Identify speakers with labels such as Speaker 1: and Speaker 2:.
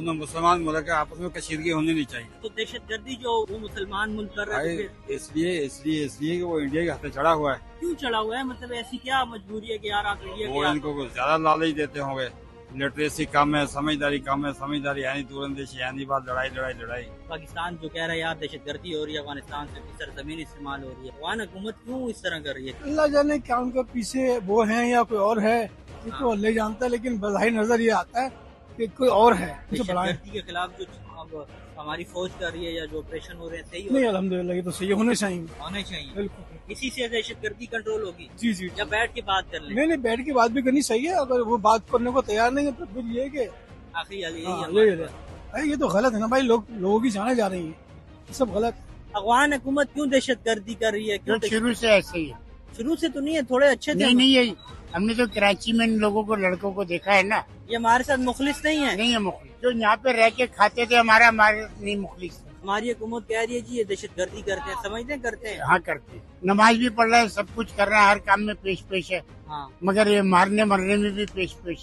Speaker 1: दोनों मुसलमान मुल्क है, आपस में कशीदगी होनी नहीं चाहिए।
Speaker 2: तो दहशत गर्दी जो वो मुसलमान मुल्क कर रहे
Speaker 1: भाई
Speaker 2: थे,
Speaker 1: इसलिए कि वो इंडिया के हाथ में चढ़ा हुआ है,
Speaker 2: क्यों चढ़ा हुआ है? मतलब ऐसी क्या मजबूरी है कि यार आप इंडिया
Speaker 1: वो
Speaker 2: के
Speaker 1: इनको कुछ ज्यादा लालच देते होंगे। लिटरेसी कम है, समझदारी कम है, समझदारी है नहीं, दूरंदेशी है नहीं, बात लड़ाई।
Speaker 2: पाकिस्तान जो कह रहा है यार दहशत गर्दी हो रही है, अफगानिस्तान से सरजमीन इस्तेमाल हो रही है, अफगान हुकूमत क्यों इस तरह कर रही है?
Speaker 3: अल्लाह जाने क्या उनके पीछे वो हैं या कोई और है, ये तो अल्लाह ही जानता है। लेकिन बज़ाहिर नजर ये आता है कि कोई और है जो
Speaker 2: दहशत
Speaker 3: बढ़ाए।
Speaker 2: गर्दी के खिलाफ जो अब हमारी फौज कर रही है या जो ऑपरेशन हो रहे हैं सही
Speaker 3: नहीं अल्हम्दुलिल्लाह ये तो सही होने चाहिए।
Speaker 2: होने चाहिए।
Speaker 3: बिल्कुल
Speaker 2: इसी से दहशत गर्दी कंट्रोल होगी।
Speaker 3: जी जी।
Speaker 2: जब बैठ के बात कर लें।
Speaker 3: नहीं बैठ की बात भी करनी सही है, अगर वो बात करने को तैयार नहीं है तो फिर ये है कि
Speaker 2: आखिरी यही
Speaker 3: हाँ,
Speaker 2: हमारी
Speaker 3: ये भाई ये तो गलत है ना भाई, लोगों की जाने जा रही है, ये सब गलत है।
Speaker 2: अफगान हुकूमत क्यों दहशत गर्दी कर रही है? क्यों
Speaker 4: जो शुरू से ऐसे ही है।
Speaker 2: शुरू से तो नहीं है, थोड़े अच्छे थे।
Speaker 4: नहीं यही हमने तो कराची में इन लोगों को लड़कों को देखा है ना,
Speaker 2: ये हमारे साथ मुखलिस नहीं है।
Speaker 4: नहीं है मुखलिस। जो यहाँ पे रह के खाते थे हमारे नहीं मुखलिस।
Speaker 2: हमारी हुकूमत कह रही है जी ये दहशत गर्दी करते हैं, समझते हैं करते हैं।
Speaker 4: हाँ करते हैं, नमाज भी पढ़ रहे हैं, सब कुछ कर रहे हैं, हर काम में पेश है।
Speaker 2: हाँ
Speaker 4: मगर ये मारने मरने में भी पेश है।